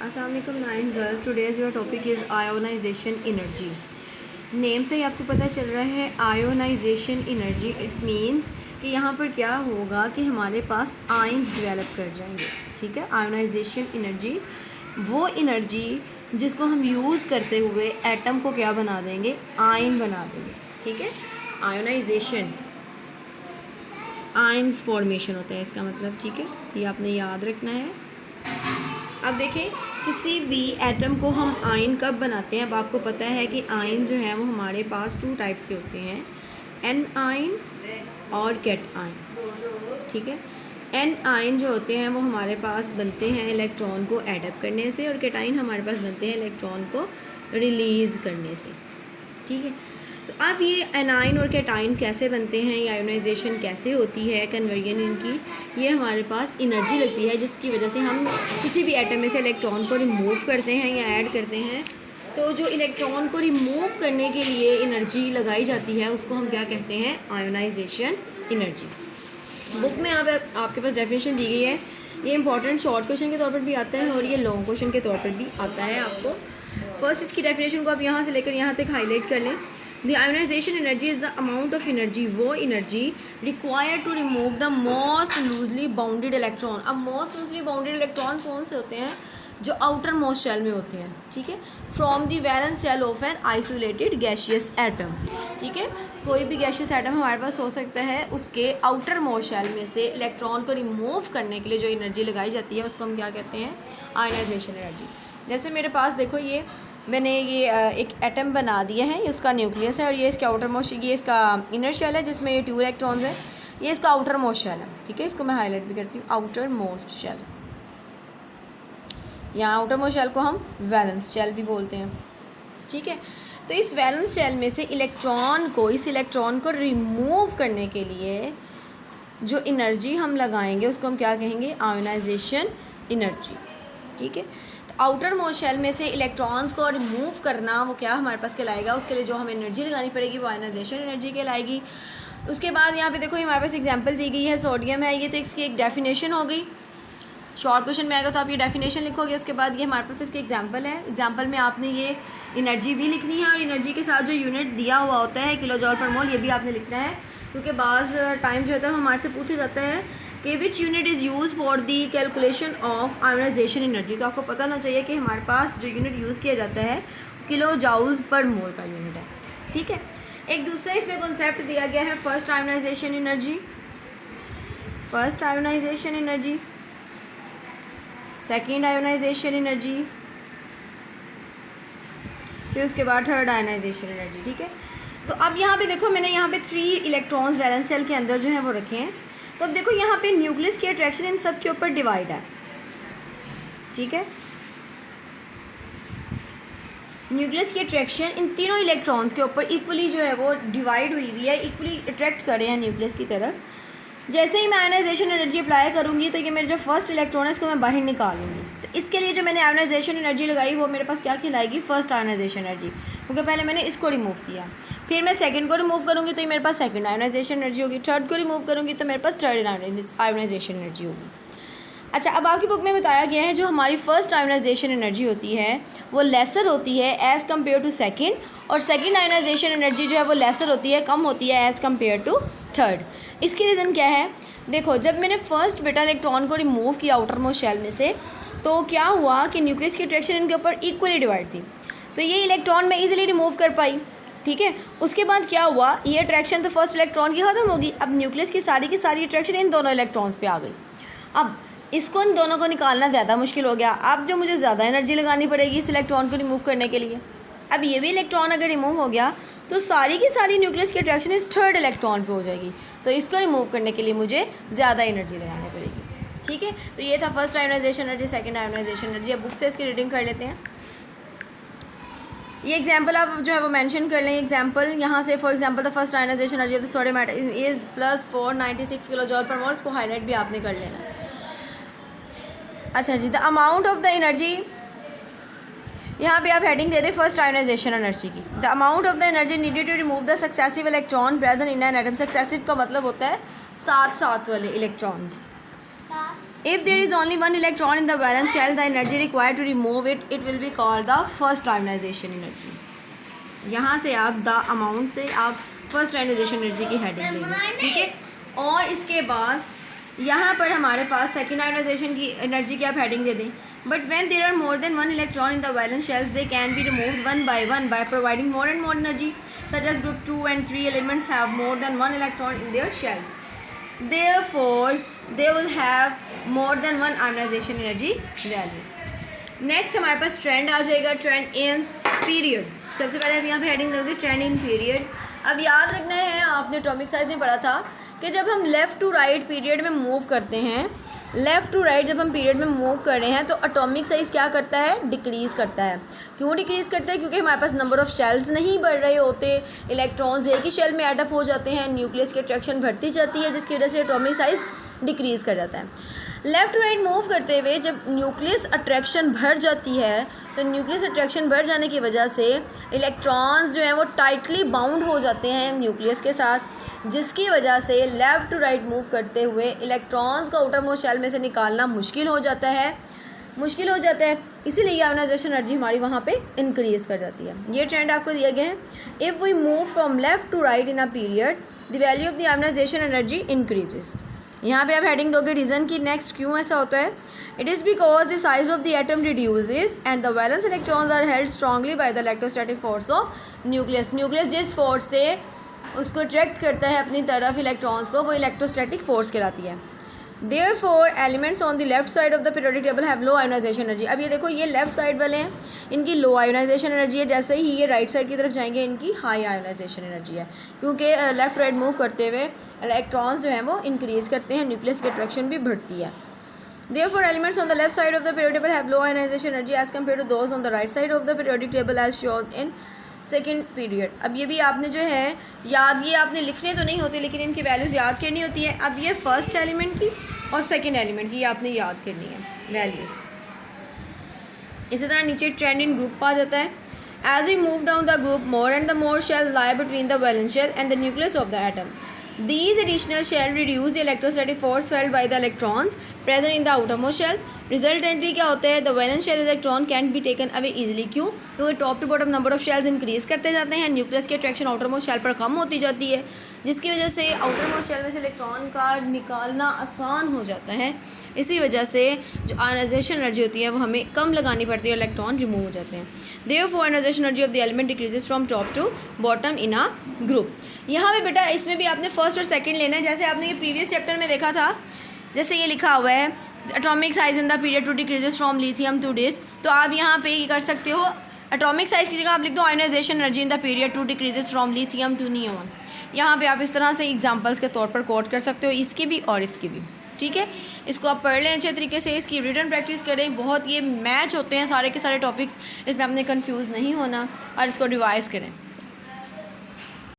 अस्सलामुअलैकुम nine girls, today's your topic is ionization energy. Name से ही आपको पता चल रहा है आयोनाइजेशन एनर्जी। इट मींस कि यहाँ पर क्या होगा कि हमारे पास आयंस डेवलप कर जाएंगे। ठीक है, आयोनाइजेशन एनर्जी वो एनर्जी जिसको हम यूज़ करते हुए एटम को क्या बना देंगे, आयन बना देंगे। ठीक है, आयोनाइजेशन आयंस फॉर्मेशन होता है इसका मतलब। ठीक है, ये आपने याद रखना है। अब देखें, किसी भी एटम को हम आयन कब बनाते हैं। अब आपको पता है कि आयन जो है वो हमारे पास 2 टाइप्स के होते हैं, एन आयन और कैट आयन। ठीक है, एन आयन जो होते हैं वो हमारे पास बनते हैं इलेक्ट्रॉन को एडअप करने से, और कैटाइन हमारे पास बनते हैं इलेक्ट्रॉन को रिलीज़ करने से। ठीक है, तो अब ये एनाइन और कैटाइन कैसे बनते हैं, ये आयोनाइजेशन कैसे होती है, कन्वर्जन इनकी, ये हमारे पास एनर्जी लगती है जिसकी वजह से हम किसी भी एटम में से इलेक्ट्रॉन को रिमूव करते हैं या ऐड करते हैं। तो जो इलेक्ट्रॉन को रिमूव करने के लिए एनर्जी लगाई जाती है उसको हम क्या कहते हैं, आयोनाइजेशन एनर्जी। बुक में आपके पास डेफिनेशन दी गई है। ये इंपॉर्टेंट शॉर्ट क्वेश्चन के तौर पर भी आता है और ये लॉन्ग क्वेश्चन के तौर पर भी आता है। आपको फर्स्ट इसकी डेफिनेशन को आप यहाँ से लेकर यहाँ तक हाईलाइट कर लें। The ionization energy is the amount of energy, वो energy required to remove the most loosely bounded electron। अब most loosely bounded electron कौन से होते हैं, जो outer most shell में होते हैं। ठीक है, from the valence shell of an isolated gaseous atom। ठीक है, कोई भी गैशियस एटम हमारे पास हो सकता है, उसके आउटर मोस्ट शेल में से इलेक्ट्रॉन को रिमूव करने के लिए जो एनर्जी लगाई जाती है उसको हम क्या कहते हैं, आयोनाइजेशन एनर्जी। जैसे मेरे पास देखो, ये मैंने ये एक एटम बना दिया है, इसका न्यूक्लियस है और ये इसका आउटर मोस्ट, ये इसका इनर शेल है जिसमें ये 2 इलेक्ट्रॉन्स है, ये इसका आउटर मोस्ट शेल है। ठीक है, इसको मैं हाईलाइट भी करती हूँ, आउटर मोस्ट शेल। यहाँ आउटर मोस्ट शेल को हम वैलेंस शेल भी बोलते हैं। ठीक है, तो इस वैलेंस शेल में से इस इलेक्ट्रॉन को रिमूव करने के लिए जो एनर्जी हम लगाएंगे उसको हम क्या कहेंगे, आयोनाइजेशन एनर्जी। ठीक है, आउटर मोस्ट शेल में से इलेक्ट्रॉन्स को रिमूव करना वो क्या हमारे पास कहलाएगा, उसके लिए जो हमें एनर्जी लगानी पड़ेगी वो आयोनाइजेशन एनर्जी कहलाएगी। उसके बाद यहाँ पे देखो, हमारे पास एग्जांपल दी गई है, सोडियम है ये, तो इसकी एक डेफिनेशन हो गई। शॉर्ट क्वेश्चन में आएगा तो आप ये डेफिनेशन लिखोगे, उसके बाद ये हमारे पास इसके एग्जांपल है। एग्जांपल में आपने ये एनर्जी भी लिखनी है और एनर्जी के साथ जो यूनिट दिया हुआ होता है किलो जॉल पर मोल, ये भी आपने लिखना है, क्योंकि बाज़ टाइम जो होता है हमारे से पूछा जाता है कि which unit is use for the calculation of ionization energy. तो आपको पता होना चाहिए कि हमारे पास जो यूनिट यूज़ किया जाता है किलो जाउल्स पर मोल का यूनिट है। ठीक है, एक दूसरा इसमें कॉन्सेप्ट दिया गया है, first ionization energy, second ionization energy, फिर उसके बाद थर्ड आयोनाइजेशन एनर्जी। ठीक है, तो अब यहाँ पे देखो, मैंने यहाँ पे 3 इलेक्ट्रॉन्स वैलेंस शेल के अंदर जो है वो रखे हैं। तो अब देखो, यहाँ पे न्यूक्लियस की अट्रैक्शन इन सब के ऊपर डिवाइड है। ठीक है, न्यूक्लियस की अट्रैक्शन इन तीनों इलेक्ट्रॉन्स के ऊपर इक्वली जो है वो डिवाइड हुई हुई है, इक्वली अट्रैक्ट कर रहे हैं न्यूक्लियस की तरफ। जैसे ही मैं आयोनाइजेशन एनर्जी अप्लाई करूँगी तो ये मेरे जो फर्स्ट इलेक्ट्रॉन है इसको मैं बाहर निकालूंगी। तो इसके लिए जो मैंने आयोनाइजेशन एनर्जी लगाई वो मेरे पास क्या कहलाएगी, फर्स्ट आयोनाइजेशन एनर्जी, क्योंकि पहले मैंने इसको रिमूव किया। फिर मैं सेकंड को रिमूव करूँगी तो ये मेरे पास सेकंड आयोनाइजेशन एनर्जी होगी। थर्ड को रिमूव करूँगी तो मेरे पास थर्ड आयोनाइजेशन एनर्जी होगी। अच्छा, अब आपकी बुक में बताया गया है जो हमारी फर्स्ट आयोनाइजेशन एनर्जी होती है वो लेसर होती है एज़ कम्पेयर टू सेकेंड, और सेकेंड आयोनाइजेशन एनर्जी जो है वो लेसर होती है, कम होती है एज़ कम्पेयर टू थर्ड। इसकी रीज़न क्या है, देखो, जब मैंने फर्स्ट बेटा इलेक्ट्रॉन को रिमूव किया आउटर मोस्ट शेल में से, तो क्या हुआ कि न्यूक्लियस की अट्रैक्शन इनके ऊपर इक्वली डिवाइड थी, तो ये इलेक्ट्रॉन मैं इजीली रिमूव कर पाई। ठीक है, उसके बाद क्या हुआ, ये अट्रैक्शन तो फर्स्ट इलेक्ट्रॉन की ख़त्म होगी, अब न्यूक्लियस की सारी अट्रैक्शन इन दोनों इलेक्ट्रॉन्स पे आ गई। अब इसको इन दोनों को निकालना ज़्यादा मुश्किल हो गया। अब जो मुझे ज़्यादा एनर्जी लगानी पड़ेगी इस इलेक्ट्रॉन को रिमूव करने के लिए। अब ये भी इलेक्ट्रॉन अगर रिमूव हो गया तो सारी की सारी न्यूक्लियस की अट्रैक्शन इस थर्ड इलेक्ट्रॉन पे हो जाएगी, तो इसको रिमूव करने के लिए मुझे ज़्यादा एनर्जी लगानी पड़ेगी। ठीक है, तो ये था first ionization energy, second ionization energy. अब बुक से इसकी रीडिंग कर लेते हैं। ये एग्जांपल आप जो है वो मेंशन कर लें। एग्जांपल यहाँ से, for example the first ionization energy of the sodium atom is +496 kilo joule per mole. इसको हाईलाइट भी आपने कर लेना। अच्छा जी, the amount of the energy, यहाँ पे आप हेडिंग दे दें फर्स्ट आयोनाइजेशन एनर्जी की। The amount of the energy needed to remove the successive electron present in an atom. Successive का मतलब होता है 7 वाले electrons. If there is only one electron in the valence shell, the energy required to remove it will be called the first ionization energy. यहाँ से आप the amount से आप फर्स्ट आयनाइजेशन एनर्जी की हेडिंग लेंगे, ठीक है। और इसके बाद यहाँ पर हमारे पास सेकेंड आयनाइजेशन की एनर्जी की आप हेडिंग दे दें। But when there are more than one electron in the valence shells they can be removed one by providing more and more energy, such as group 2 and 3 elements have more than one electron in their shells, therefore they will have more than one ionization energy values. Next हमारे पास trend आ जाएगा, trend in period. सबसे पहले हम यहाँ पे heading दोगे trend in period. अब याद रखना है, आपने एटॉमिक साइज में पढ़ा था कि जब हम लेफ़्ट टू राइट पीरियड में मूव करते हैं, लेफ़्ट टू राइट जब हम पीरियड में मूव कर रहे हैं तो एटॉमिक साइज़ क्या करता है, डिक्रीज़ करता है। क्यों डिक्रीज़ करता है? क्योंकि हमारे पास नंबर ऑफ़ शेल्स नहीं बढ़ रहे होते, इलेक्ट्रॉन्स एक ही शेल में एडअप हो जाते हैं, न्यूक्लियस की अट्रैक्शन बढ़ती जाती है, जिसकी वजह से एटॉमिक साइज़ डिक्रीज़ कर जाता है। लेफ़्ट टू राइट मूव करते हुए जब न्यूक्लियस अट्रैक्शन बढ़ जाती है तो न्यूक्लियस अट्रैक्शन बढ़ जाने की वजह से इलेक्ट्रॉन्स जो हैं वो टाइटली बाउंड हो जाते हैं न्यूक्लियस के साथ, जिसकी वजह से लेफ़्ट टू राइट मूव करते हुए इलेक्ट्रॉन्स का आउटर मोस्ट शेल में से निकालना मुश्किल हो जाता है, इसीलिए आयोनाइजेशन एनर्जी हमारी वहाँ पे इंक्रीज़ कर जाती है। ये ट्रेंड आपको दिया गया है। If we move from left to right in a period the value of the ionization energy increases. यहाँ पे आप हेडिंग दोगे रीज़न की नेक्स्ट क्यों ऐसा होता है। It is because the size of the atom reduces and the valence electrons are held strongly by the electrostatic force of nucleus. Nucleus जिस फोर्स से उसको अट्रैक्ट करता है अपनी तरफ इलेक्ट्रॉन्स को, वो इलेक्ट्रोस्टैटिक फोर्स कहलाती है। Therefore elements on the left side of the periodic table have low ionization energy। अब ये देखो, ये लेफ्ट साइड वाले हैं, इनकी लो आयोनाइजेशन एनर्जी है, जैसे ही ये राइट साइड की तरफ जाएंगे इनकी हाई आयोनाइजेशन एनर्जी है, क्योंकि लेफ्ट राइट मूव करते हुए इलेक्ट्रॉन्स जो हैं वो इंक्रीज़ करते हैं, न्यूक्लियस की अट्रैक्शन भी बढ़ती है। Therefore elements on the left side of the periodic table have low ionization energy as compared to those on the right side of the periodic table as shown in second period. अब ये भी आपने जो है याद, ये आपने लिखने तो नहीं होते लेकिन इनकी वैल्यूज़ याद करनी होती है। अब ये फर्स्ट एलिमेंट की और सेकेंड एलिमेंट की आपने याद करनी है वैल्यूज़। इसी तरह नीचे ट्रेंड इन ग्रुप आ जाता है। As we move down the group more and the more shells lie between the valence shell and the nucleus of the atom. These additional shell reduce the electrostatic force felt by the electrons present in the outermost shells. Resultantly क्या होता है, the valence shell electron can be taken away easily। क्यों? क्योंकि top to bottom number of shells increase करते जाते हैं, nucleus की attraction outermost shell पर कम होती जाती है, जिसकी वजह से आउटरमोस्ट शेल में से इलेक्ट्रॉन का निकालना आसान हो जाता है। इसी वजह से जो आयोनाइजेशन एनर्जी होती है वो हमें कम लगानी पड़ती है, इलेक्ट्रॉन रिमूव हो जाते हैं। Therefore ionization energy of the element decreases from top to bottom in a group. यहाँ पे बेटा इसमें भी आपने फर्स्ट और सेकंड लेना है, जैसे आपने ये प्रीवियस चैप्टर में देखा था, जैसे ये लिखा हुआ है atomic size in the period two decreases from lithium to this. तो आप यहाँ पे ये कर सकते हो, एटॉमिक साइज की जगह आप लिख दो ionization energy in the period two decreases from lithium to neon. यहाँ पे आप इस तरह से एग्जांपल्स के तौर पर कोट कर सकते हो, इसकी भी और इसकी भी, ठीक है। इसको आप पढ़ लें अच्छे तरीके से, इसकी रिटन प्रैक्टिस करें। बहुत ये मैच होते हैं सारे के सारे टॉपिक्स, इसमें आपने कंफ्यूज नहीं होना और इसको रिवाइज़ करें।